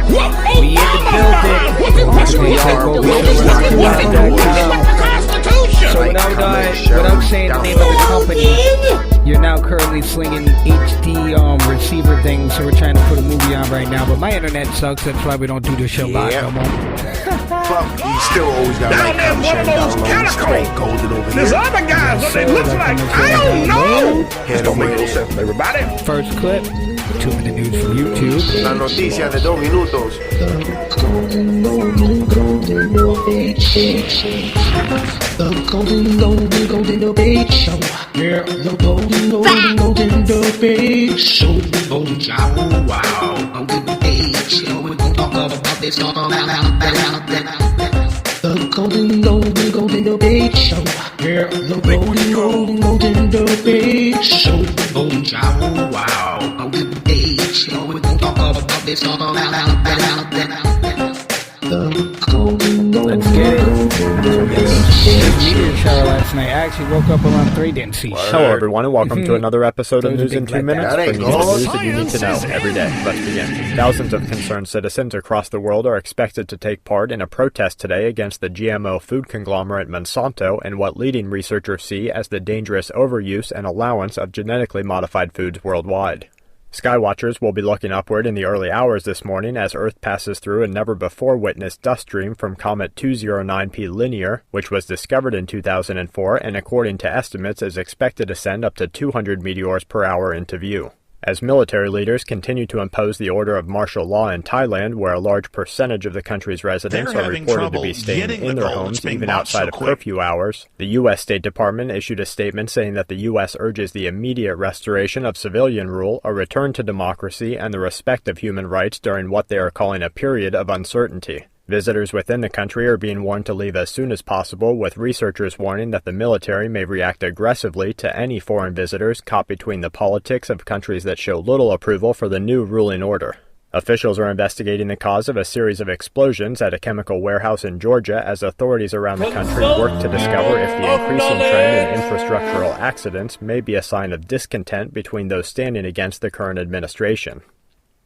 We in the building. So without saying the name of the company, you're now currently slinging HD receiver things, so we're trying to put a movie on right now, but my internet sucks, that's why we don't do the show live no more. But he still always got down there one of those catacombs. There's other guys, what they look like, I don't know. Don't make no sense, everybody. First clip, 2-minute news from YouTube. La noticia de 2 minutos. The Golden Debate Show. Yeah, the Golden Debate Show. Golden Show, wow. Golden Debate Show. We're gonna talk about this, talk about the Golden Debate Show. Yeah, the Golden Debate Show. Golden Show, wow. Golden Debate Show. We're gonna talk about this, talk about Let's get it. Meteor shower last night. I actually woke up around 3, didn't see. Hello, everyone, and welcome to another episode of News in 2 Minutes, bringing you the news that you need to know every day. Let's begin. Thousands of concerned citizens across the world are expected to take part in a protest today against the GMO food conglomerate Monsanto and what leading researchers see as the dangerous overuse and allowance of genetically modified foods worldwide. Skywatchers will be looking upward in the early hours this morning as Earth passes through a never-before-witnessed dust stream from Comet 209P Linear, which was discovered in 2004 and according to estimates is expected to send up to 200 meteors per hour into view. As military leaders continue to impose the order of martial law in Thailand, where a large percentage of the country's residents are reported to be staying in their homes even outside of curfew hours, the U.S. State Department issued a statement saying that the U.S. urges the immediate restoration of civilian rule, a return to democracy, and the respect of human rights during what they are calling a period of uncertainty. Visitors within the country are being warned to leave as soon as possible, with researchers warning that the military may react aggressively to any foreign visitors caught between the politics of countries that show little approval for the new ruling order. Officials are investigating the cause of a series of explosions at a chemical warehouse in Georgia as authorities around the country work to discover if the increasing trend in infrastructural accidents may be a sign of discontent between those standing against the current administration.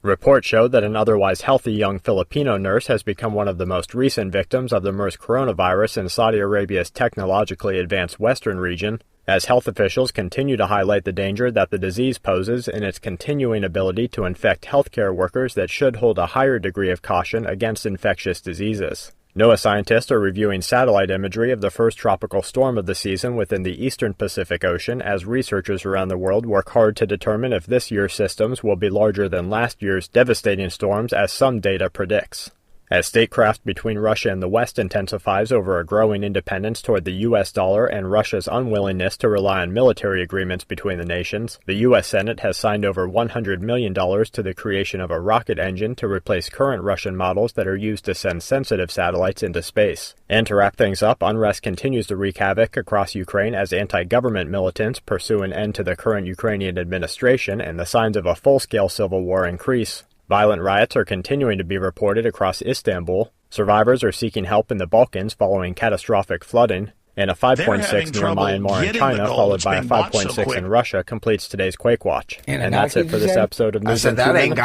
Reports show that an otherwise healthy young Filipino nurse has become one of the most recent victims of the MERS coronavirus in Saudi Arabia's technologically advanced western region, as health officials continue to highlight the danger that the disease poses in its continuing ability to infect healthcare workers that should hold a higher degree of caution against infectious diseases. NOAA scientists are reviewing satellite imagery of the first tropical storm of the season within the eastern Pacific Ocean as researchers around the world work hard to determine if this year's systems will be larger than last year's devastating storms as some data predicts. As statecraft between Russia and the West intensifies over a growing independence toward the U.S. dollar and Russia's unwillingness to rely on military agreements between the nations, the U.S. Senate has signed over $100 million to the creation of a rocket engine to replace current Russian models that are used to send sensitive satellites into space. And to wrap things up, unrest continues to wreak havoc across Ukraine as anti-government militants pursue an end to the current Ukrainian administration and the signs of a full-scale civil war increase. Violent riots are continuing to be reported across Istanbul. Survivors are seeking help in the Balkans following catastrophic flooding. And a 5.6 near Myanmar in China, followed by a 5.6 in Russia, completes today's Quake Watch. And that's it for this episode of News in 2 Minutes.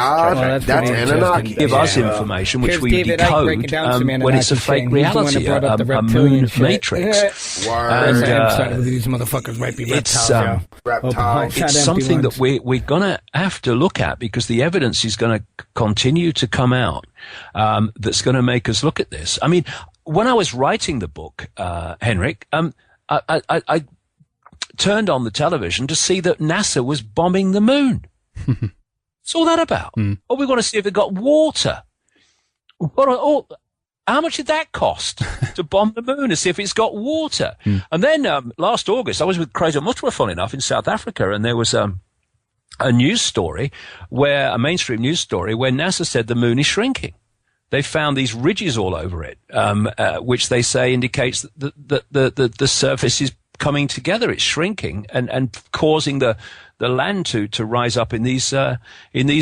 That's Anunnaki. Give us information which we decode when it's a fake reality, a moon matrix. And these motherfuckers might be reptiles. It's something that we're going to have to look at because the evidence is going to continue to come out that's going to make us look at this. I mean, when I was writing the book, Henrik, I turned on the television to see that NASA was bombing the moon. What's all that about? Oh, we want to see if it got water. How much did that cost to bomb the moon to see if it's got water? And then last August, I was with Crater Mutwa, fun enough, in South Africa, and there was a news story a mainstream news story where NASA said the moon is shrinking. They found these ridges all over it, which they say indicates that the surface is coming together. It's shrinking and causing the land to rise up in these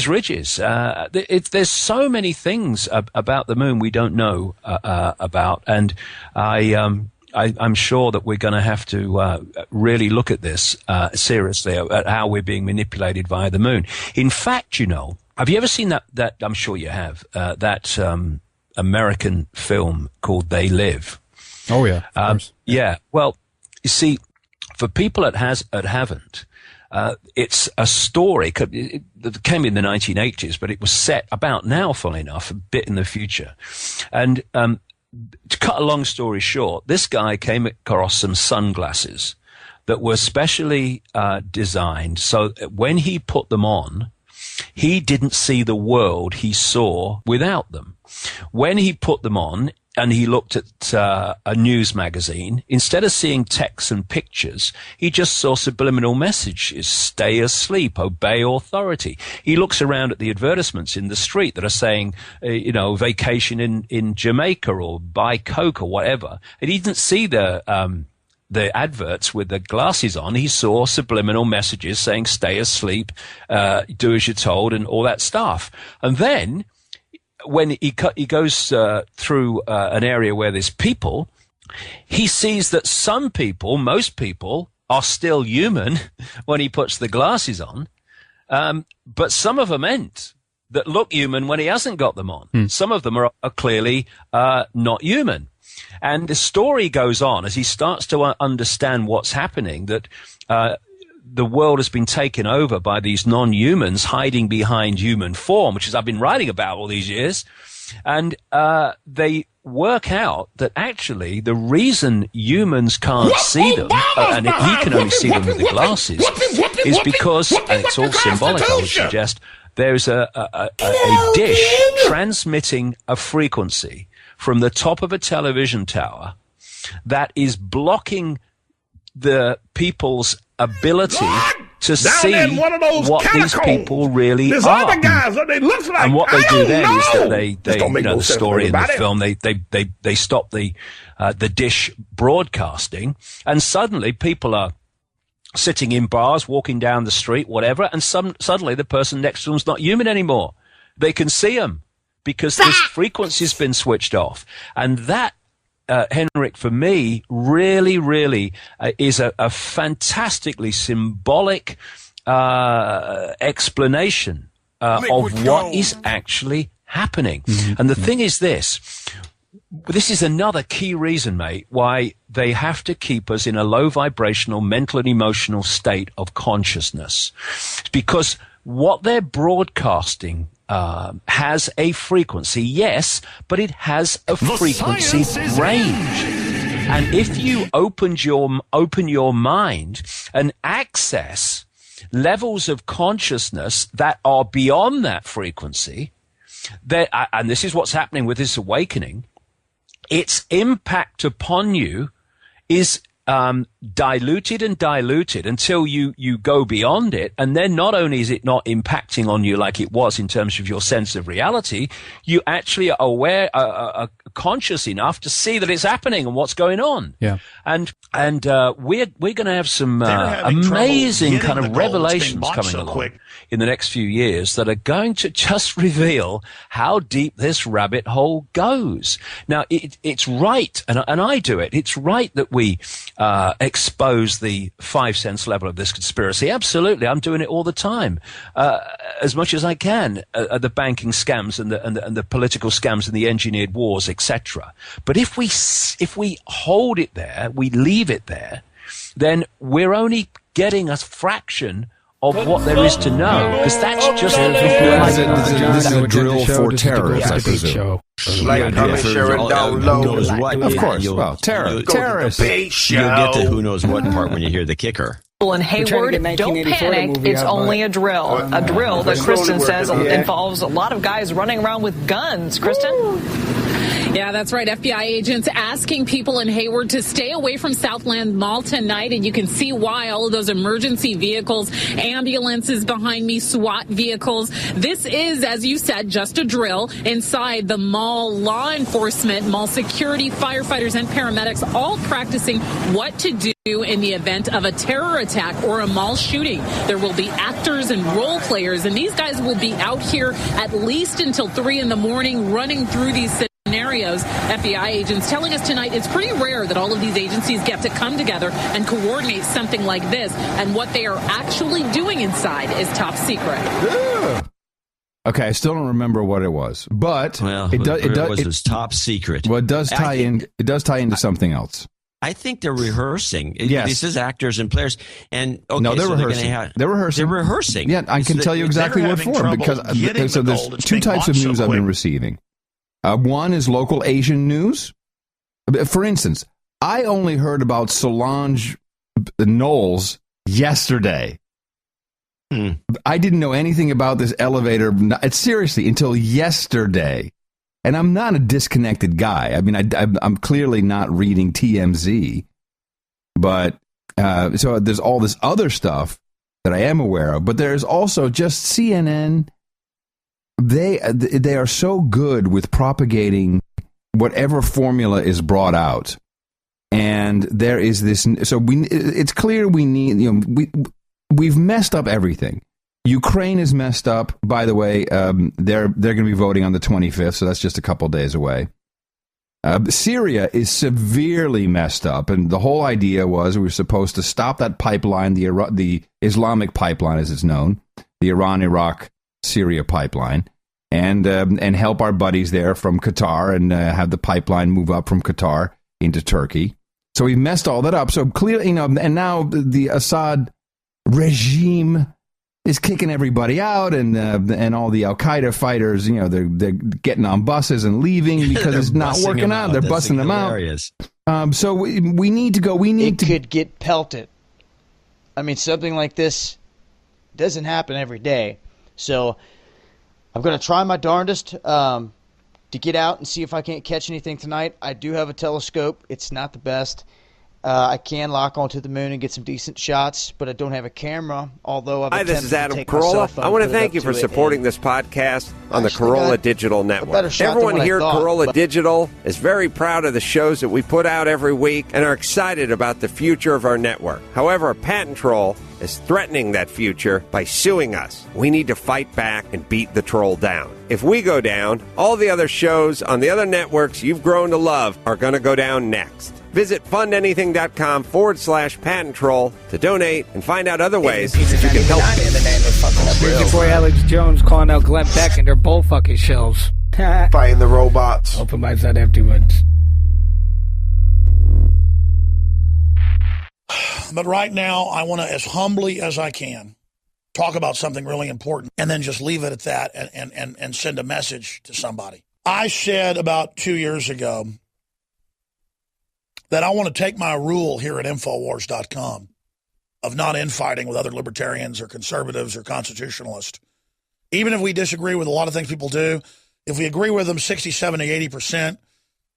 ridges. There's so many things about the moon we don't know about, and I'm sure that we're going to have to really look at this seriously at how we're being manipulated via the moon. In fact, Have you ever seen that I'm sure you have, that American film called They Live? Oh, yeah. Yeah. Well, you see, for people that haven't, it's a story that came in the 1980s, but it was set about now, funnily enough, a bit in the future. And to cut a long story short, this guy came across some sunglasses that were specially designed so that when he put them on, he didn't see the world he saw without them. When he put them on and he looked at a news magazine, instead of seeing text and pictures, he just saw subliminal messages: stay asleep, obey authority. He looks around at the advertisements in the street that are saying, vacation in Jamaica or buy Coke or whatever. And he didn't see the adverts with the glasses on. He saw subliminal messages saying stay asleep, do as you're told, and all that stuff. And then when he goes through an area where there's people, he sees that most people are still human when he puts the glasses on, but some of them ain't, that look human when he hasn't got them on. Some of them are clearly not human. And the story goes on as he starts to understand what's happening, that the world has been taken over by these non-humans hiding behind human form, which is I've been writing about all these years. And they work out that actually the reason humans can't see them, and he can only see them with the glasses, is because, and it's all symbolic, I would suggest, there's a dish transmitting a frequency from the top of a television tower that is blocking the people's ability to see what these people really are. And what they do then is that they the story in the film, they stop the dish broadcasting, and suddenly people are sitting in bars, walking down the street, whatever, and suddenly the person next to them's not human anymore. They can see them because this frequency's been switched off. And that, Henrik, for me, really, really is a fantastically symbolic explanation of what is actually happening. Mm-hmm. And the thing is this is another key reason, mate, why they have to keep us in a low vibrational mental and emotional state of consciousness. It's because what they're broadcasting has a frequency, yes, but it has a frequency range. And if you open your mind and access levels of consciousness that are beyond that frequency, and this is what's happening with this awakening, its impact upon you is diluted and diluted until you go beyond it. And then not only is it not impacting on you like it was in terms of your sense of reality, you actually are aware, conscious enough to see that it's happening and what's going on. Yeah. And we're going to have some amazing kind of revelations coming along in the next few years that are going to just reveal how deep this rabbit hole goes. Now, it's right, and I do it. It's right that we expose the 5 cents level of this conspiracy. Absolutely. I'm doing it all the time, as much as I can, the banking scams and the political scams and the engineered wars, etc. But if we hold it there, we leave it there, then we're only getting a fraction of what there is to know, because that's just this is a drill for terrorists, I presume. Like comment, share, and download. Of course. Well, terrorists. You'll get to who knows what part when you hear the kicker. And Hayward, don't panic. It's only a drill. A drill that Kristen says involves a lot of guys running around with guns. Kristen? Yeah, that's right. FBI agents asking people in Hayward to stay away from Southland Mall tonight. And you can see why. All of those emergency vehicles, ambulances behind me, SWAT vehicles. This is, as you said, just a drill. Inside the mall, law enforcement, mall security, firefighters, and paramedics all practicing what to do in the event of a terror attack or a mall shooting. There will be actors and role players, and these guys will be out here at least until 3 in the morning running through these scenarios. FBI agents telling us tonight it's pretty rare that all of these agencies get to come together and coordinate something like this, and what they are actually doing inside is top secret. Yeah. Okay, I still don't remember what it was, but it was top secret. Well, it does tie in. It does tie into something else. I think they're rehearsing. Yes. This is actors and players. And no, they're rehearsing. They're rehearsing. They're rehearsing. Yeah, I can tell you exactly what for, because so there's two types of news I've been receiving. One is local Asian news. For instance, I only heard about Solange Knowles yesterday. I didn't know anything about this elevator, seriously, until yesterday. And I'm not a disconnected guy. I mean, I'm clearly not reading TMZ. But so there's all this other stuff that I am aware of. But there's also just CNN. They are so good with propagating whatever formula is brought out. And there is this. So it's clear we need. We've messed up everything. Ukraine is messed up. By the way, they're going to be voting on the 25th, so that's just a couple days away. Syria is severely messed up, and the whole idea was we were supposed to stop that pipeline, the Islamic pipeline, as it's known, the Iran-Iraq-Syria pipeline, and help our buddies there from Qatar and have the pipeline move up from Qatar into Turkey. So we messed all that up. So clearly, and now the Assad regime is kicking everybody out, and all the Al Qaeda fighters, they're getting on buses and leaving because it's not working out. They're busting them out. So we need to go. It could get pelted. I mean, something like this doesn't happen every day. So I'm going to try my darndest to get out and see if I can't catch anything tonight. I do have a telescope. It's not the best. I can lock onto the moon and get some decent shots, but I don't have a camera, although I've attempted Hi, this is Adam to take my cell Carolla. phone, I want to put it thank up you for to it, supporting this podcast on the Corolla Digital Network. better shot than Everyone what I here at thought, Corolla but- Digital is very proud of the shows that we put out every week and are excited about the future of our network. However, a patent troll is threatening that future by suing us. We need to fight back and beat the troll down. If we go down, all the other shows on the other networks you've grown to love are going to go down next. Visit fundanything.com/patent troll to donate and find out other ways that you can help. Your boy Alex Jones calling out Glenn Beck, and they're both fucking shells. Fighting the robots. Open my side empty ones. But right now, I want to, as humbly as I can, talk about something really important and then just leave it at that and send a message to somebody. I said about 2 years ago that I want to take my rule here at Infowars.com of not infighting with other libertarians or conservatives or constitutionalists. Even if we disagree with a lot of things people do, if we agree with them 60, 70, 80%,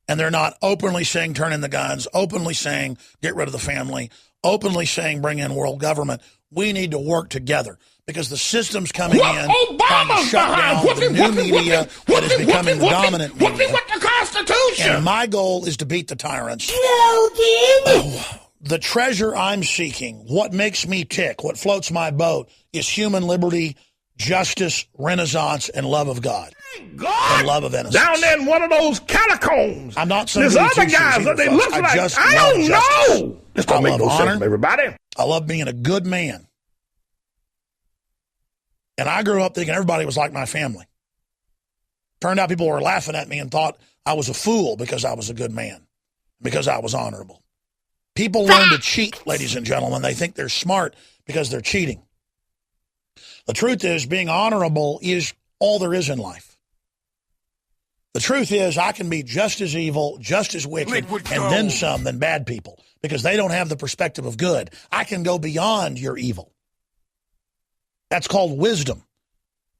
and they're not openly saying turn in the guns, openly saying get rid of the family, openly saying bring in world government, we need to work together because the system's coming in trying to shut down the new media that is becoming the dominant media. And my goal is to beat the tyrants. The treasure I'm seeking, what makes me tick, what floats my boat, is human liberty, justice, renaissance, and love of God. And love of innocence. Down there in one of those catacombs. I'm not There's other guys that they look like. I don't know. This don't make no sense, everybody. I love being a good man. And I grew up thinking everybody was like my family. Turned out people were laughing at me and thought I was a fool because I was a good man, because I was honorable. People learn to cheat, ladies and gentlemen. They think they're smart because they're cheating. The truth is, being honorable is all there is in life. The truth is, I can be just as evil, just as wicked, and then some than bad people because they don't have the perspective of good. I can go beyond your evil. That's called wisdom.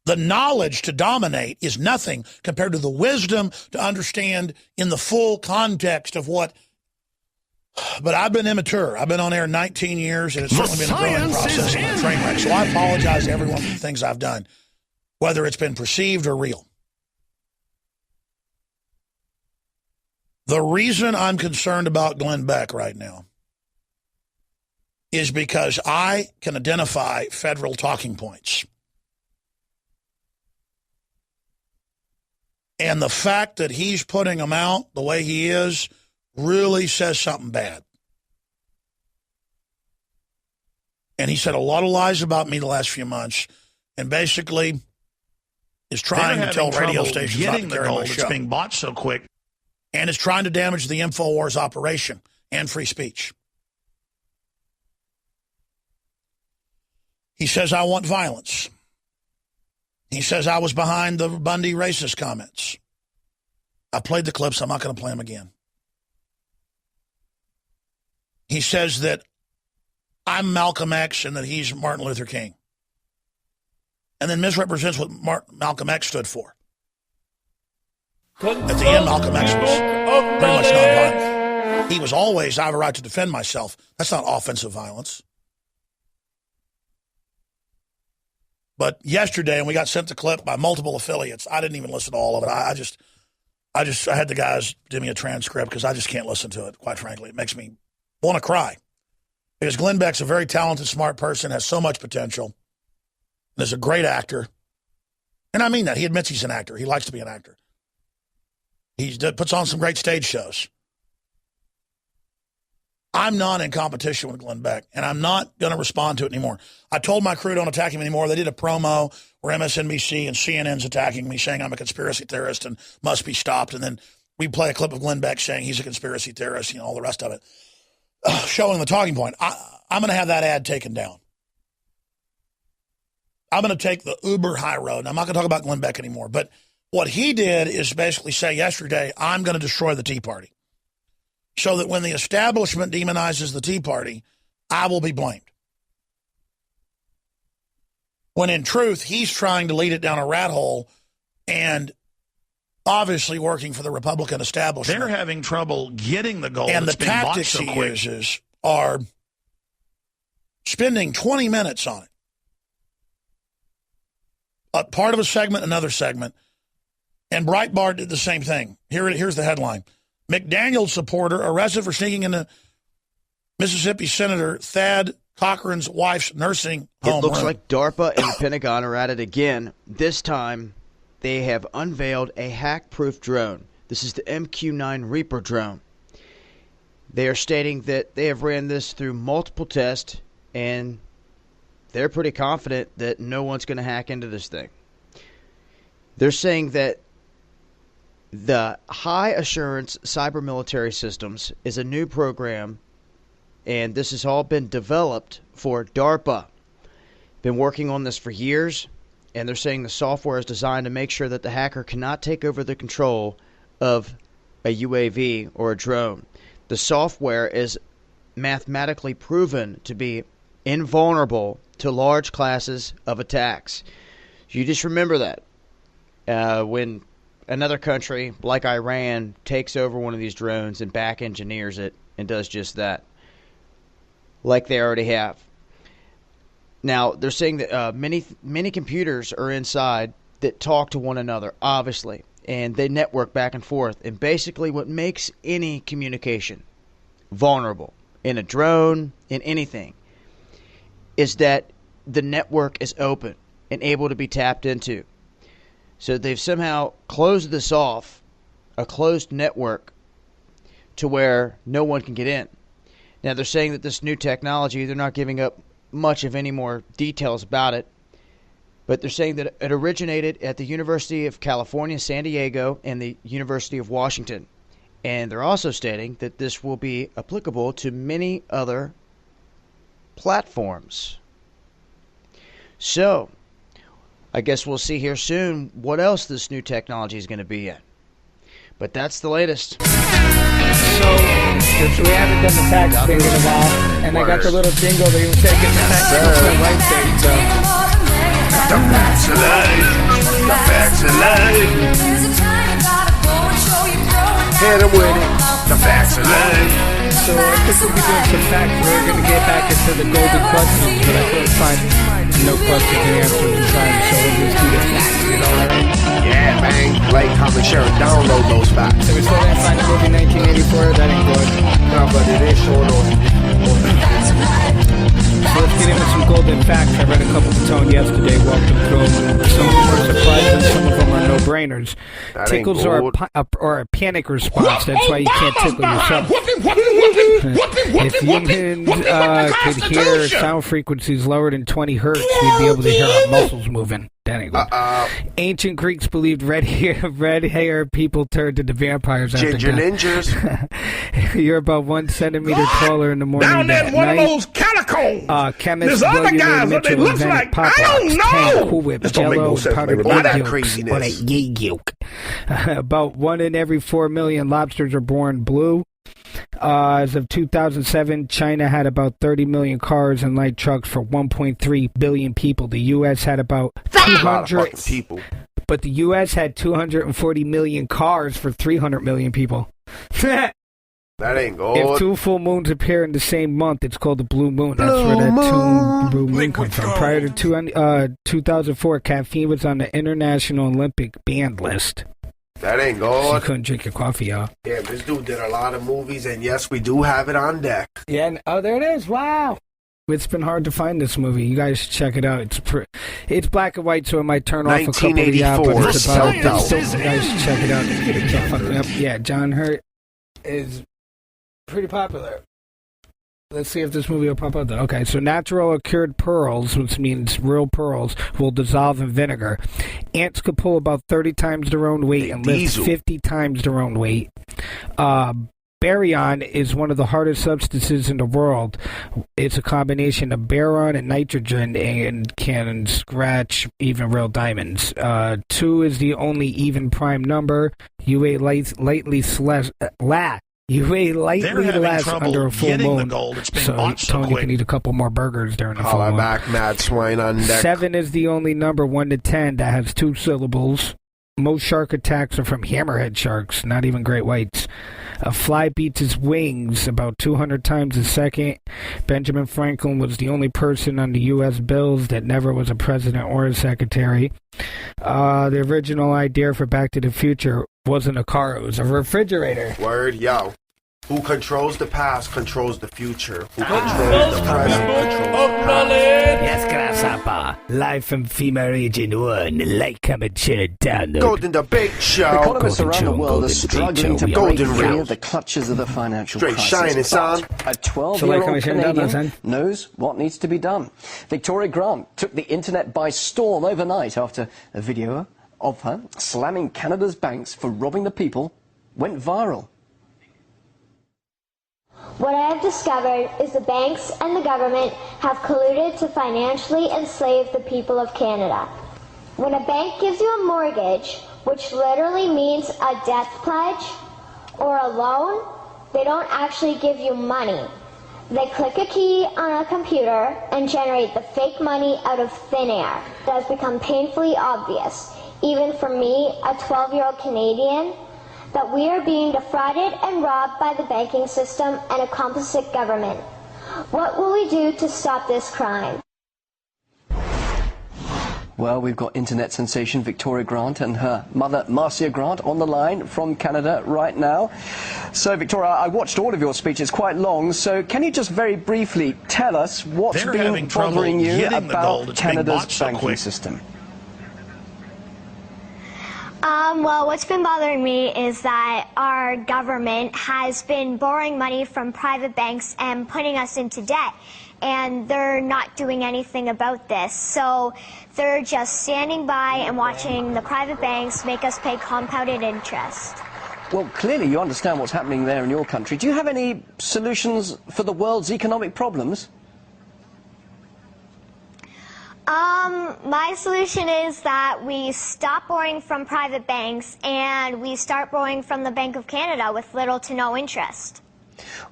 The knowledge to dominate is nothing compared to the wisdom to understand in the full context of what. But I've been immature. I've been on air 19 years, and it's certainly been a growing process and a train wreck. So I apologize to everyone for the things I've done, whether it's been perceived or real. The reason I'm concerned about Glenn Beck right now is because I can identify federal talking points. And the fact that he's putting them out the way he is really says something bad. And he said a lot of lies about me the last few months. And basically, is trying to tell radio stations not to carry my show. It's being bought so quick. And is trying to damage the InfoWars operation and free speech. He says, I want violence. He says, I was behind the Bundy racist comments. I played the clips. I'm not going to play them again. He says that I'm Malcolm X and that he's Martin Luther King. And then misrepresents what Malcolm X stood for. At the end, Malcolm X was pretty much nonviolent. He was always, I have a right to defend myself. That's not offensive violence. But yesterday, and we got sent the clip by multiple affiliates, I didn't even listen to all of it. I had the guys do me a transcript because I just can't listen to it, quite frankly. It makes me want to cry. Because Glenn Beck's a very talented, smart person, has so much potential, and is a great actor. And I mean that. He admits he's an actor. He likes to be an actor. He puts on some great stage shows. I'm not in competition with Glenn Beck, and I'm not going to respond to it anymore. I told my crew don't attack him anymore. They did a promo where MSNBC and CNN's attacking me, saying I'm a conspiracy theorist and must be stopped. And then we play a clip of Glenn Beck saying he's a conspiracy theorist, you know, all the rest of it, showing the talking point. I'm going to have that ad taken down. I'm going to take the uber high road. And I'm not going to talk about Glenn Beck anymore. But what he did is basically say yesterday, I'm going to destroy the Tea Party. So that when the establishment demonizes the Tea Party, I will be blamed. When in truth, he's trying to lead it down a rat hole and obviously working for the Republican establishment. They're having trouble getting the gold. And the tactics he uses are spending 20 minutes on it. A part of a segment, another segment. And Breitbart did the same thing. Here's the headline. McDaniels supporter arrested for sneaking into Mississippi Senator Thad Cochran's wife's nursing home. It looks like DARPA and the Pentagon are at it again. This time, they have unveiled a hack-proof drone. This is the MQ-9 Reaper drone. They are stating that they have ran this through multiple tests, and they're pretty confident that no one's going to hack into this thing. They're saying that the High Assurance Cyber Military Systems is a new program, and this has all been developed for DARPA. Been working on this for years, and they're saying the software is designed to make sure that the hacker cannot take over the control of a UAV or a drone. The software is mathematically proven to be invulnerable to large classes of attacks. You just remember that. When another country like Iran takes over one of these drones and back engineers it and does just that, like they already have. Now, they're saying that many computers are inside that talk to one another, obviously, and they network back and forth. And basically what makes any communication vulnerable in a drone, in anything, is that the network is open and able to be tapped into. So they've somehow closed this off, a closed network, to where no one can get in. Now, they're saying that this new technology, they're not giving up much of any more details about it, but they're saying that it originated at the University of California, San Diego, and the University of Washington. And they're also stating that this will be applicable to many other platforms. So, I guess we'll see here soon what else this new technology is going to be in. But that's the latest. So, we haven't done the tax thing in a while, and I got the little jingle that even said get the tax right there. So. The facts are life. The facts are life. Hit him with it. The facts are life. So I think we'll be doing some facts. We're going to get back into the golden questions, but I couldn't find no question to answer in time, so we'll just do the facts, you know what I mean? Yeah, man. Like, comment, share, and download those facts. So we still didn't find the movie 1984, that ain't good. No, but it is short on. So let's get into some golden facts. I read a couple to Tone yesterday, walked them through. Some of them are surprising, some of them are no-brainers. Tickles are a panic response, that's why you can't tickle yourself. If humans could hear sound frequencies lower than 20 hertz, we'd be able to hear our muscles moving. That ain't good. Ancient Greeks believed red hair people turned into vampires after Ginger death. ninjas. You're about 1 centimeter taller in the morning. Down there in one of those catacombs. Chemists There's other guys, what they look invented like. Pop I don't rocks, know. Cool Whip, This don't make Jello, no sense, powdered baby. All that egg yolks, craziness. or that yay yolk. About 1 in every 4 million lobsters are born blue. As of 2007, China had about 30 million cars and light trucks for 1.3 billion people. The U.S. had about 200 people. But the U.S. had 240 million cars for 300 million people. That ain't good. If 2 full moons appear in the same month, it's called the blue moon. That's where that blue moon comes from. Prior to 2004, caffeine was on the International Olympic banned list. That ain't You good. couldn't drink your coffee, y'all. Yeah, this dude did a lot of movies, and yes, we do have it on deck. Yeah, there it is. Wow. It's been hard to find this movie. You guys should check it out. It's black and white, so it might turn off a couple of the but it's about you guys should check it out. It can't fuck me up. Yeah, John Hurt is pretty popular. Let's see if this movie will pop up then. Okay, so natural or cured pearls, which means real pearls, will dissolve in vinegar. Ants could pull about 30 times their own weight and lift 50 times their own weight. Barium is one of the hardest substances in the world. It's a combination of boron and nitrogen and can scratch even real diamonds. 2 is the only even prime number. You weigh lightly less under a full moon. So Tony can eat a couple more burgers during the full moon. Back, mad swine on deck. 7 is the only number 1 to 10 that has 2 syllables. Most shark attacks are from hammerhead sharks, not even great whites. A fly beats its wings about 200 times a second. Benjamin Franklin was the only person on the U.S. bills that never was a president or a secretary. The original idea for Back to the Future wasn't a car, it was a refrigerator. Word, yo. Who controls the past controls the future. Who controls the present controls the past. Yes, Grasshopper. Live from FEMA Region 1. Like, comment, share, download. Golden Debate Show. Economists around the world are struggling to break free of the clutches of the financial Straight crisis. shining, son. A 12-year-old Canadian knows what needs to be done. Victoria Grant took the internet by storm overnight after a video of her slamming Canada's banks for robbing the people went viral. What I have discovered is the banks and the government have colluded to financially enslave the people of Canada. When a bank gives you a mortgage, which literally means a death pledge or a loan, they don't actually give you money. They click a key on a computer and generate the fake money out of thin air. It has become painfully obvious, even for me, a 12-year-old Canadian, that we are being defrauded and robbed by the banking system and a complicit government. What will we do to stop this crime? Well, we've got internet sensation Victoria Grant and her mother, Marcia Grant, on the line from Canada right now. So, Victoria, I watched all of your speech. It's quite long. So can you just very briefly tell us what's been bothering you about Canada's banking system? Well, what's been bothering me is that our government has been borrowing money from private banks and putting us into debt, and they're not doing anything about this. So they're just standing by and watching the private banks make us pay compounded interest. Well, clearly you understand what's happening there in your country. Do you have any solutions for the world's economic problems? My solution is that we stop borrowing from private banks and we start borrowing from the Bank of Canada with little to no interest.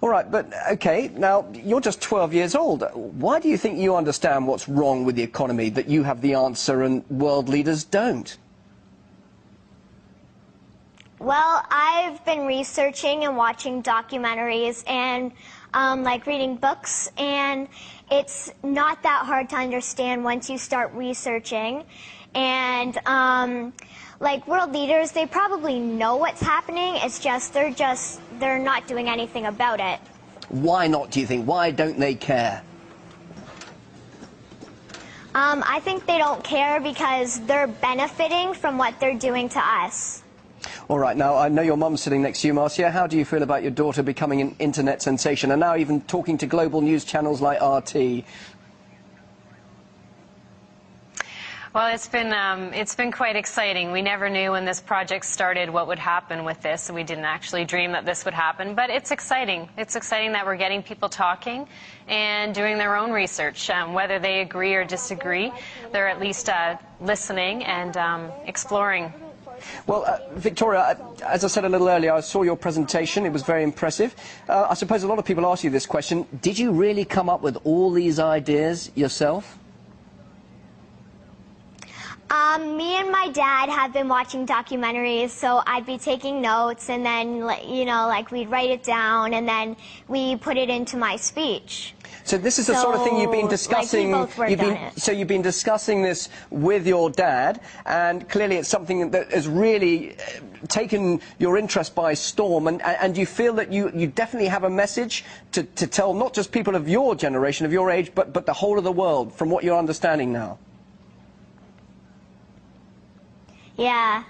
All right, but okay, now you're just 12 years old. Why do you think you understand what's wrong with the economy, that you have the answer and world leaders don't? Well, I've been researching and watching documentaries and like reading books, and it's not that hard to understand once you start researching. And like world leaders, they probably know what's happening. It's just they're not doing anything about it. Why not, do you think? Why don't they care? I think they don't care because they're benefiting from what they're doing to us. All right, now, I know your mum's sitting next to you, Marcia. How do you feel about your daughter becoming an internet sensation and now even talking to global news channels like RT? Well, it's been quite exciting. We never knew when this project started what would happen with this. We didn't actually dream that this would happen, but it's exciting. It's exciting that we're getting people talking and doing their own research. Whether they agree or disagree, they're at least listening and exploring. Well, Victoria, as I said a little earlier, I saw your presentation. It was very impressive. I suppose a lot of people ask you this question. Did you really come up with all these ideas yourself? Me and my dad have been watching documentaries, so I'd be taking notes, and then, you know, like we'd write it down, and then we put it into my speech. So this is the sort of thing you've been discussing. You've been discussing this with your dad, and clearly it's something that has really taken your interest by storm. And you feel that you definitely have a message to tell not just people of your generation, of your age, but the whole of the world, from what you're understanding now. Yeah.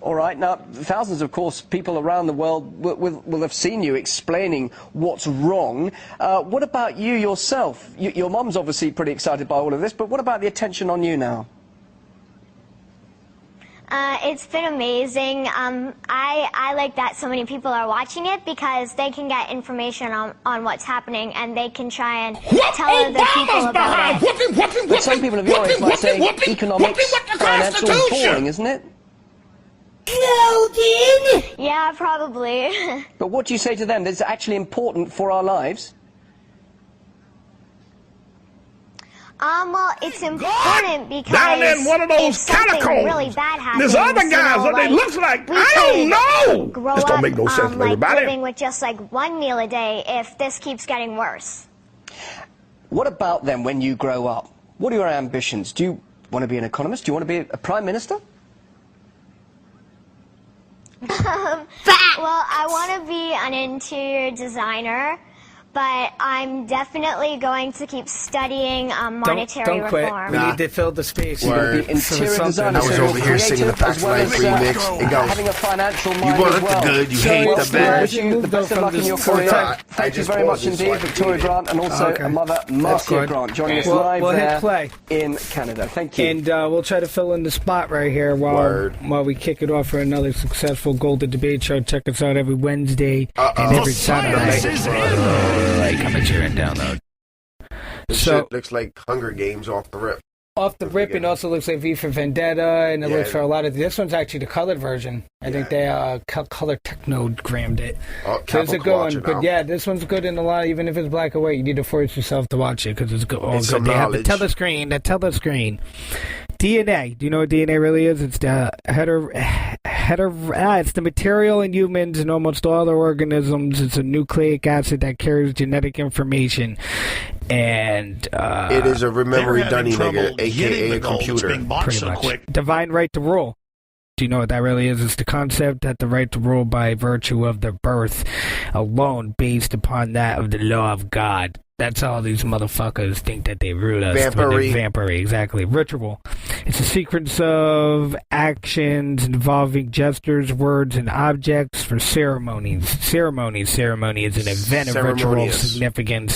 All right. Now, thousands, of course, people around the world will have seen you explaining what's wrong. What about you yourself? Your mum's obviously pretty excited by all of this, but what about the attention on you now? It's been amazing. I like that so many people are watching it because they can get information on what's happening and they can try and tell other people about it. But some people of your age might say economics, financial is boring, isn't it? Yeah, probably. But what do you say to them? That's actually important for our lives? Well, it's important because down in one of those if something catacombs, really bad happens, there's other guys you know, that they looks like, I don't know! Grow This don't up, make no sense to like everybody. living with just like one meal a day if this keeps getting worse. What about then when you grow up? What are your ambitions? Do you want to be an economist? Do you want to be a prime minister? Well, I want to be an interior designer, but I'm definitely going to keep studying monetary don't quit. reform. We need to fill the space. Word. Interior designer, I was over here singing the Pax Life remix. It goes, having a financial mind you want as well. the good, you hate the bad. Wish you the best of luck in your career. Thank you very much indeed, Victoria Grant, and also mother Marcia Grant, joining us live there in Canada. Thank you. And we'll try to fill in the spot right here while we kick it off for another successful Golden Debate Show. Check us out every Wednesday and every Saturday. Come and share and download. This shit looks like Hunger Games off the rip. Off the rip, it also looks like V for Vendetta, and it looks for a lot of... This one's actually the colored version. I think they color technogrammed it. So it's a good one. But yeah, this one's good in a lot, even if it's black and white. You need to force yourself to watch it, because it's good. It's good. They have the telescreen. DNA. Do you know what DNA really is? It's the it's the material in humans and almost all other organisms. It's a nucleic acid that carries genetic information. And it is a memory dunny nigga, aka a computer. Pretty much. Divine right to rule. Do you know what that really is? It's the concept that the right to rule by virtue of their birth alone, based upon that of the law of God. That's all these motherfuckers think that they rule us. Vampiry, exactly. Ritual. It's a sequence of actions involving gestures, words, and objects for ceremonies. Ceremony is an event of ritual significance.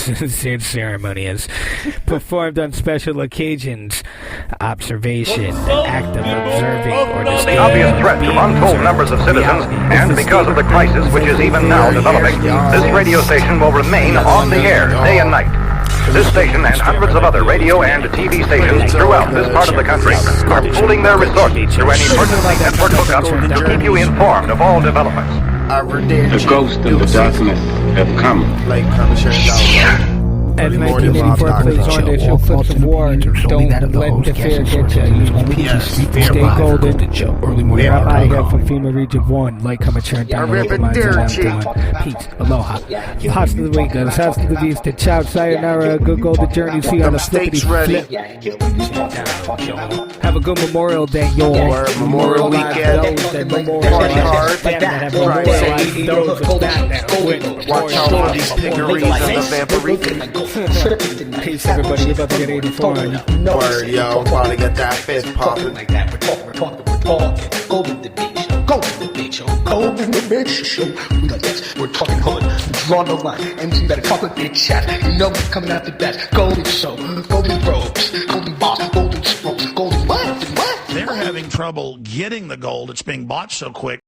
Ceremonious. Performed on special occasions. Observation. An act of observing or The obvious threat to untold numbers of citizens, and because of the crisis which is even now developing, this radio station will remain on the air day and night. This station and hundreds of other radio and TV stations throughout this part of the country are pooling their resources through an emergency network hookup to keep you informed of all developments. The ghost and the darkness have come. As 1984 plays on, they show clips of war. Don't let the fear get you. Stay golden. I have from FEMA Region 1. Like, comment, share, and download. Peace. Aloha. Hasta la Vista. Hasta la Vista. Ciao. Sayonara. Good golden journey. See you on the flippity flip. Have a good Memorial Day, y'all. Memorial weekend. Party hard. Watch out for these piggeries and the vampiric. Peace, everybody. We're about to get 84 on you. Word, yo. About to get that fifth popping. We're talking. Golden Debate Show. Golden Debate Show. Golden Debate Show. We got this. We're talking hood. Draw the line. MC better talk with big chat. You know we're coming out the best. Golden Show. Golden Robes. Golden Boss. Golden Strokes. Golden what? They're having trouble getting the gold. It's being bought so quick.